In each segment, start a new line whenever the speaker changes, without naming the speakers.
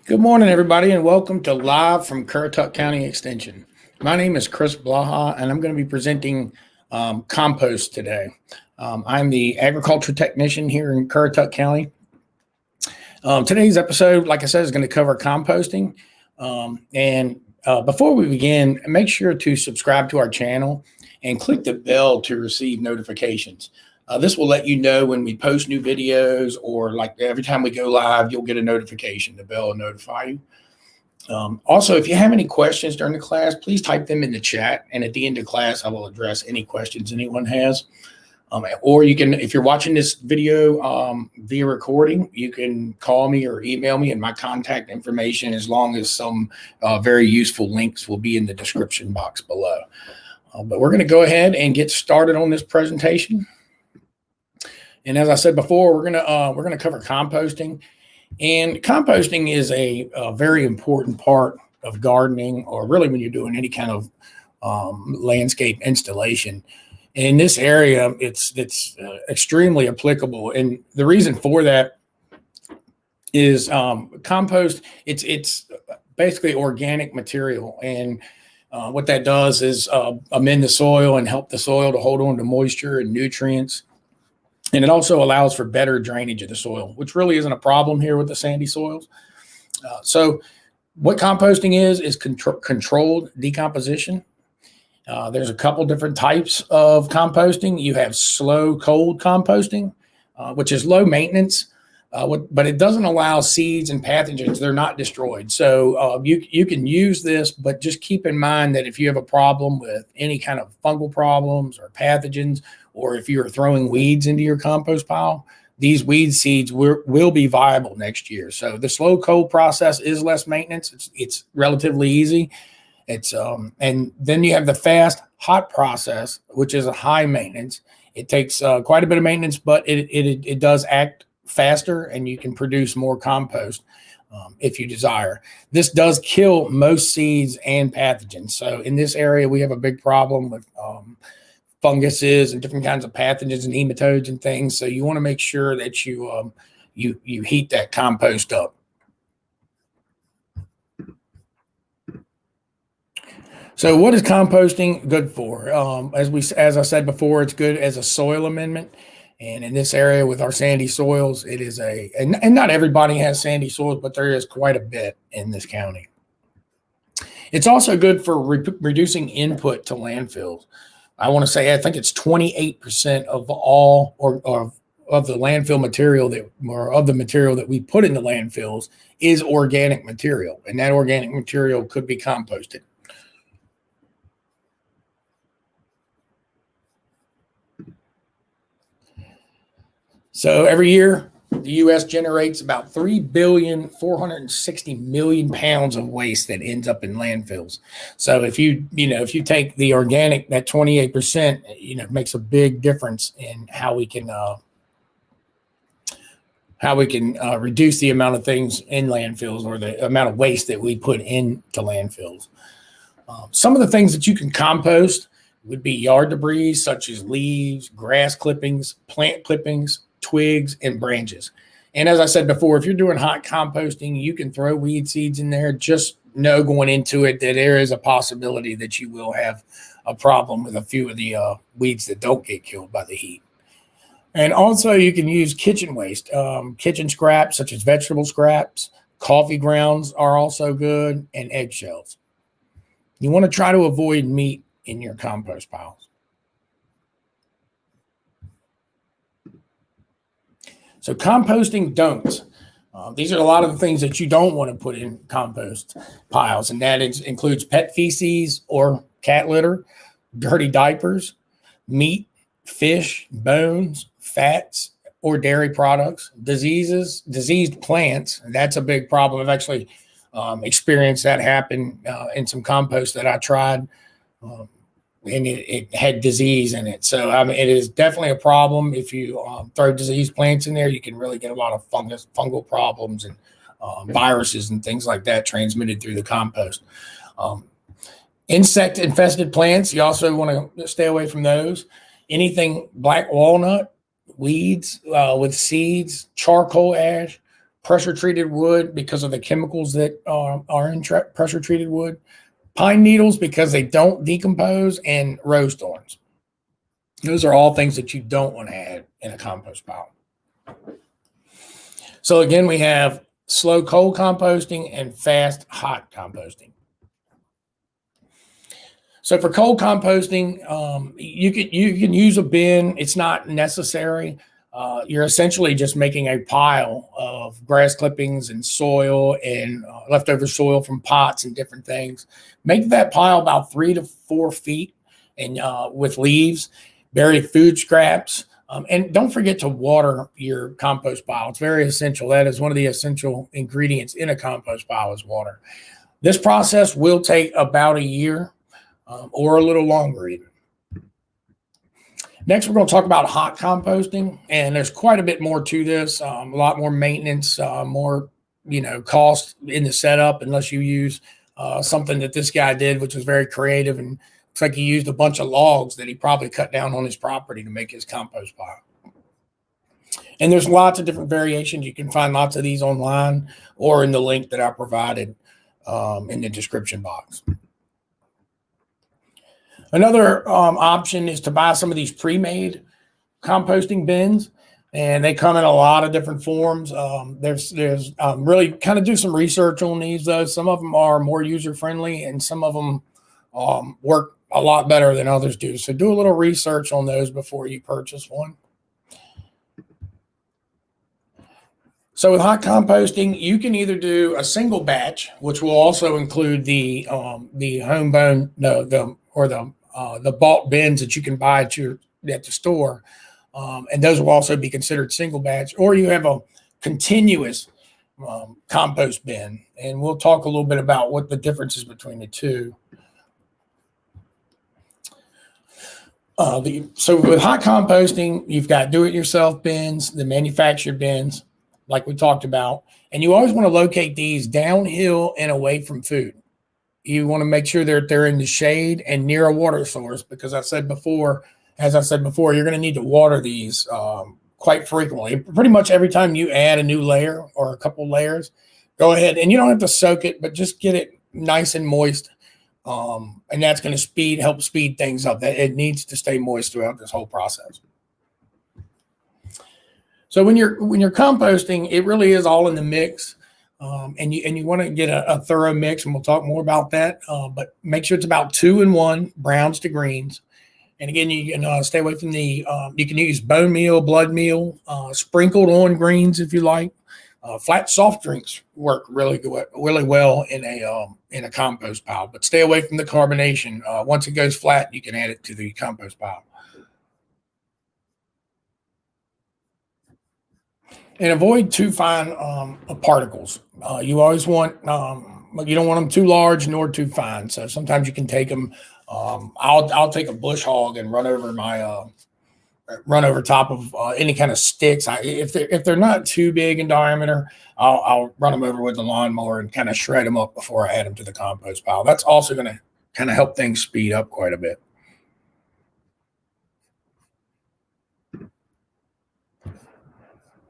Good morning, everybody, and welcome to Live from Currituck County Extension. My name is Chris Blaha, and I'm going to be presenting compost today. I'm the agriculture technician here in Currituck County. Today's episode, like I said, is going to cover composting. Before we begin, make sure to subscribe to our channel and click the bell to receive notifications. This will let you know when we post new videos, or like every time we go live, you'll get a notification. The bell will notify you. Also, if you have any questions during the class, please type them in the chat. And at the end of class, I will address any questions anyone has. Or you can, if you're watching this video via recording, you can call me or email me, and my contact information, as long as some very useful links, will be in the description box below. But we're going to go ahead and get started on this presentation. And as I said before, we're gonna cover composting, and composting is a very important part of gardening, or really when you're doing any kind of landscape installation. In this area, it's extremely applicable, and the reason for that is compost. It's basically organic material, and what that does is amend the soil and help the soil to hold on to moisture and nutrients. And it also allows for better drainage of the soil, which really isn't a problem here with the sandy soils. So what composting is controlled decomposition. There's a couple different types of composting. You have slow cold composting, which is low maintenance, but it doesn't allow seeds and pathogens. They're not destroyed. So you can use this, but just keep in mind that if you have a problem with any kind of fungal problems or pathogens, or if you're throwing weeds into your compost pile, these weed seeds will be viable next year. So the slow cold process is less maintenance. It's relatively easy. And then you have the fast hot process, which is a high maintenance. It takes quite a bit of maintenance, but it does act faster, and you can produce more compost if you desire. This does kill most seeds and pathogens. So in this area, we have a big problem with funguses and different kinds of pathogens and nematodes and things. So you want to make sure that you heat that compost up. So what is composting good for? As I said before, it's good as a soil amendment. And in this area with our sandy soils, it is and not everybody has sandy soils, but there is quite a bit in this county. It's also good for reducing input to landfills. I want to say, I think it's 28% of all of the landfill material of the material that we put in the landfills is organic material, and that organic material could be composted. So every year, the U.S. generates about 3,460,000,000 pounds of waste that ends up in landfills. So if you take the organic, that 28%, makes a big difference in how we can reduce the amount of things in landfills, or the amount of waste that we put into landfills. Some of the things that you can compost would be yard debris, such as leaves, grass clippings, plant clippings, twigs, and branches. And as I said before, if you're doing hot composting, you can throw weed seeds in there. Just know going into it that there is a possibility that you will have a problem with a few of the weeds that don't get killed by the heat. And also you can use kitchen waste, kitchen scraps such as vegetable scraps, coffee grounds are also good, and eggshells. You want to try to avoid meat in your compost piles. So composting don'ts. These are a lot of the things that you don't want to put in compost piles, and that includes pet feces or cat litter, dirty diapers, meat, fish, bones, fats, or dairy products, diseased plants. That's a big problem. I've actually experienced that happen in some compost that I tried. And it had disease in it. So, it is definitely a problem. If you throw diseased plants in there, you can really get a lot of fungal problems and viruses and things like that transmitted through the compost. Insect infested plants, you also want to stay away from those. Anything black walnut, weeds with seeds, charcoal ash, pressure treated wood because of the chemicals that are in pressure treated wood, pine needles because they don't decompose, and rose thorns. Those are all things that you don't want to add in a compost pile. So again, we have slow cold composting and fast hot composting. So for cold composting, you can use a bin. It's not necessary. You're essentially just making a pile of grass clippings and soil and leftover soil from pots and different things. Make that pile about 3 to 4 feet, and with leaves, bury food scraps, and don't forget to water your compost pile. It's very essential. That is one of the essential ingredients in a compost pile is water. This process will take about a year or a little longer even. Next, we're going to talk about hot composting, and there's quite a bit more to this. A lot more maintenance, more cost in the setup, unless you use something that this guy did, which was very creative, and looks like he used a bunch of logs that he probably cut down on his property to make his compost pile. And there's lots of different variations. You can find lots of these online or in the link that I provided in the description box. Another option is to buy some of these pre-made composting bins, and they come in a lot of different forms. There's really kind of do some research on these, though. Some of them are more user-friendly, and some of them work a lot better than others do. So do a little research on those before you purchase one. So with hot composting, you can either do a single batch, which will also include the homebone, the bought bins that you can buy at the store, and those will also be considered single batch. Or you have a continuous compost bin, and we'll talk a little bit about what the difference is between the two. So with hot composting, you've got do-it-yourself bins, the manufactured bins, like we talked about, and you always want to locate these downhill and away from food. You want to make sure that they're in the shade and near a water source, because as I said before, you're going to need to water these quite frequently. Pretty much every time you add a new layer or a couple layers, go ahead, and you don't have to soak it, but just get it nice and moist. And that's going to help speed things up. It needs to stay moist throughout this whole process. So when you're composting, it really is all in the mix, and you want to get a thorough mix, and we'll talk more about that. But make sure it's about 2 and 1 browns to greens. And again, you can stay away from you can use bone meal, blood meal, sprinkled on greens if you like. Flat soft drinks work really well in a compost pile, but stay away from the carbonation. Once it goes flat, you can add it to the compost pile. And avoid too fine particles. You always want, you don't want them too large nor too fine. So sometimes you can take them. I'll take a bush hog and run over top of any kind of sticks. If they're not too big in diameter, I'll run them over with the lawnmower and kind of shred them up before I add them to the compost pile. That's also going to kind of help things speed up quite a bit.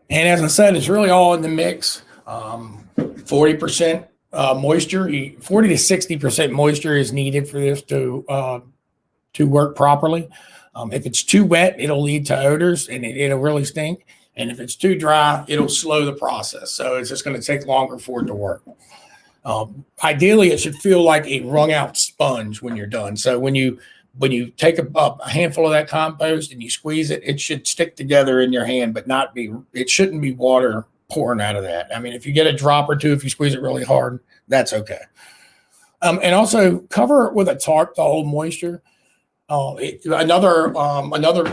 And as I said, it's really all in the mix. 40% moisture, 40 to 60% moisture is needed for this to work properly. If it's too wet, it'll lead to odors and it'll really stink. And if it's too dry, it'll slow the process. So it's just going to take longer for it to work. Ideally, it should feel like a wrung out sponge when you're done. So when you take a handful of that compost and you squeeze it, it should stick together in your hand, but it shouldn't be water pouring out of that. I mean, if you get a drop or two, if you squeeze it really hard, that's okay. And also cover it with a tarp to hold moisture. Another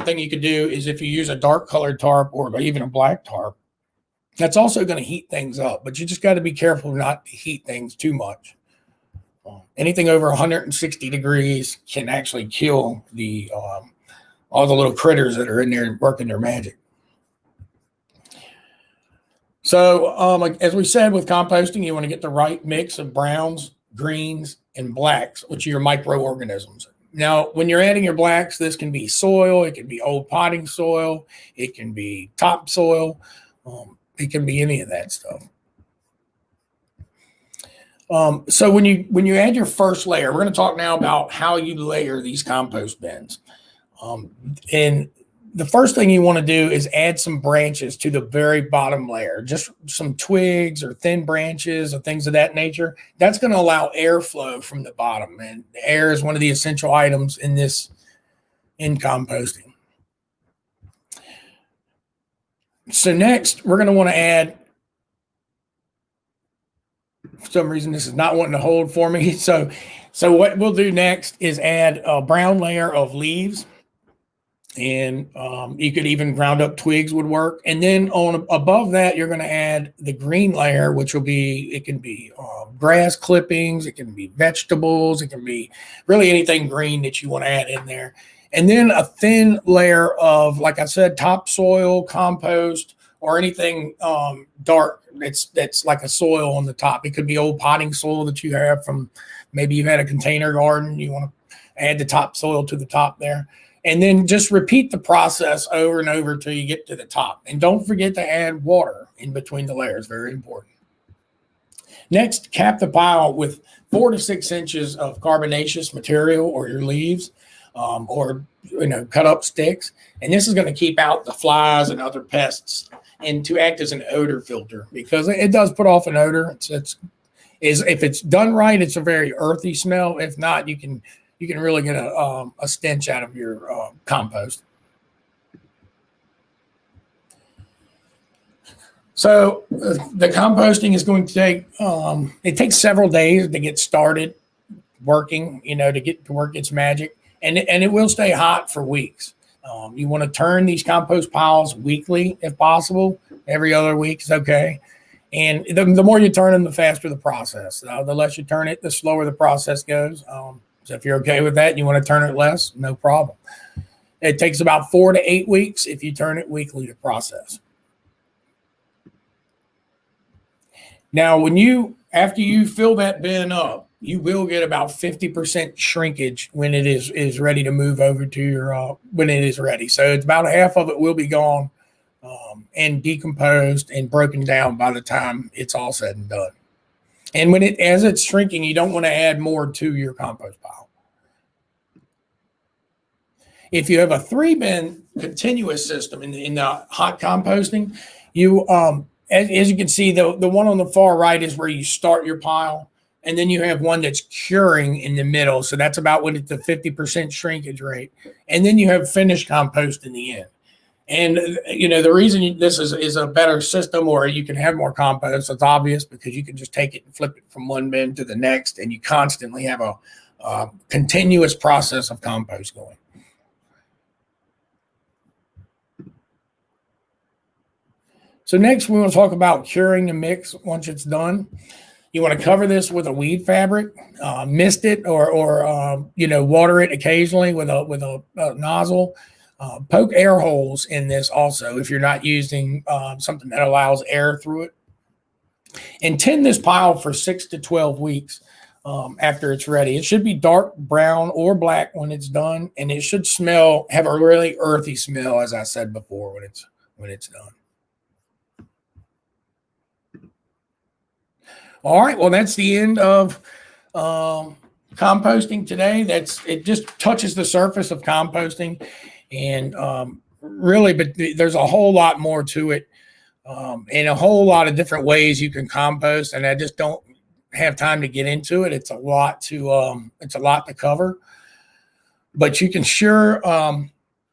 thing you could do is if you use a dark colored tarp or even a black tarp, that's also going to heat things up, but you just got to be careful not to heat things too much. Anything over 160 degrees can actually kill all the little critters that are in there working their magic. So as we said, with composting, you want to get the right mix of browns, greens, and blacks, which are your microorganisms. Now, when you're adding your blacks, this can be soil, it can be old potting soil, it can be topsoil, it can be any of that stuff. So when you add your first layer, we're going to talk now about how you layer these compost bins. And the first thing you want to do is add some branches to the very bottom layer, just some twigs or thin branches or things of that nature. That's going to allow airflow from the bottom, and air is one of the essential items in composting. So next, we're going to want to add. For some reason, this is not wanting to hold for me. So what we'll do next is add a brown layer of leaves. And you could even ground up twigs would work. And then above that, you're going to add the green layer, which will be, it can be grass clippings, it can be vegetables, it can be really anything green that you want to add in there. And then a thin layer of, like I said, topsoil, compost, or anything dark that's like a soil on the top. It could be old potting soil that you have from, maybe you've had a container garden, you want to add the topsoil to the top there. And then just repeat the process over and over till you get to the top. And don't forget to add water in between the layers, very important. Next, cap the pile with 4 to 6 inches of carbonaceous material or your leaves, or cut up sticks. And this is going to keep out the flies and other pests, and to act as an odor filter, because it does put off an odor. If it's done right, it's a very earthy smell. If not, you can really get a stench out of your compost. So the composting is going to take, it takes several days to get started working, to get to work its magic. And it will stay hot for weeks. You want to turn these compost piles weekly if possible. Every other week is okay. And the more you turn them, the faster the process. The less you turn it, the slower the process goes. So if you're okay with that, you want to turn it less, no problem. It takes about 4 to 8 weeks if you turn it weekly to process. Now, after you fill that bin up, you will get about 50% shrinkage when it is ready to move over to your, when it is ready. So it's about half of it will be gone and decomposed and broken down by the time it's all said and done. And as it's shrinking, you don't want to add more to your compost pile. If you have a 3-bin continuous system in the hot composting, as you can see, the one on the far right is where you start your pile, and then you have one that's curing in the middle. So that's about when it's the 50% shrinkage rate. And then you have finished compost in the end. And, the reason this is a better system, or you can have more compost, it's obvious, because you can just take it and flip it from one bin to the next, and you constantly have a continuous process of compost going. So next, we want to talk about curing the mix once it's done. You want to cover this with a weed fabric, mist it, or water it occasionally with a nozzle. Poke air holes in this also if you're not using something that allows air through it. And tin this pile for 6 to 12 weeks after it's ready. It should be dark brown or black when it's done, and it should have a really earthy smell, as I said before, when it's done. All right, well, that's the end of composting today. It just touches the surface of composting, and really, but there's a whole lot more to it, and a whole lot of different ways you can compost. And I just don't have time to get into it. It's a lot to cover, but you can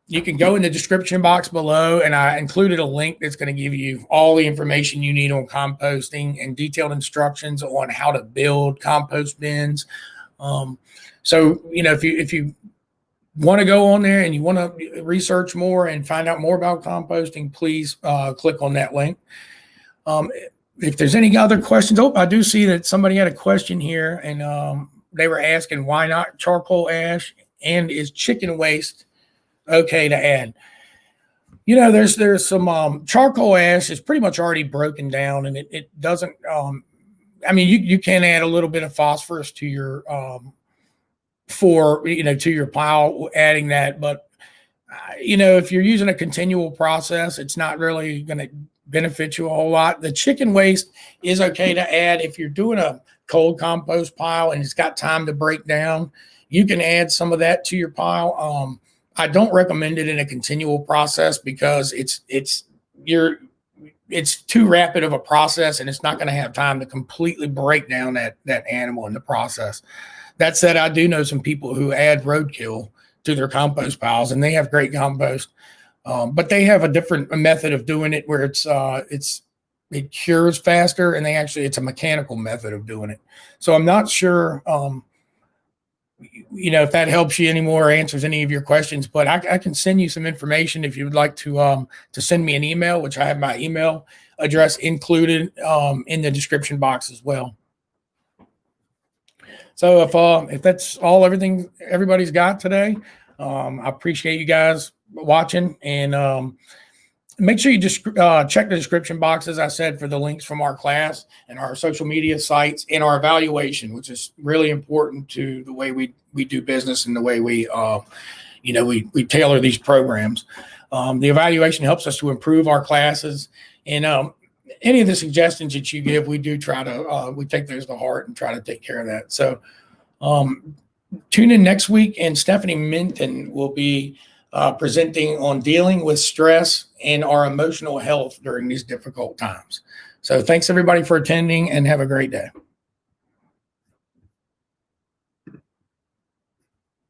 you can go in the description box below, and I included a link that's going to give you all the information you need on composting and detailed instructions on how to build compost bins. So, if you want to go on there and you want to research more and find out more about composting, please click on that link. If there's any other questions, I do see that somebody had a question here, and they were asking, why not charcoal ash, and is chicken waste okay to add? There's some charcoal ash is pretty much already broken down, and it doesn't. You can add a little bit of phosphorus to your to your pile, adding that, but if you're using a continual process, it's not really going to benefit you a whole lot. The chicken waste is okay to add if you're doing a cold compost pile and it's got time to break down. You can add some of that to your pile. I don't recommend it in a continual process because it's too rapid of a process, and it's not going to have time to completely break down that animal in the process. That said, I do know some people who add roadkill to their compost piles, and they have great compost. But they have a different method of doing it where it cures faster, and it's a mechanical method of doing it. So I'm not sure, if that helps you anymore or answers any of your questions, but I can send you some information if you would like to send me an email, which I have my email address included in the description box as well. So if that's everything everybody's got today, I appreciate you guys watching, and make sure you just check the description box, as I said, for the links from our class and our social media sites and our evaluation, which is really important to the way we do business and the way we tailor these programs. The evaluation helps us to improve our classes, and any of the suggestions that you give, we do try to we take those to heart and try to take care of that. So tune in next week, and Stephanie Minton will be presenting on dealing with stress and our emotional health during these difficult times. So thanks everybody for attending, and have a great day.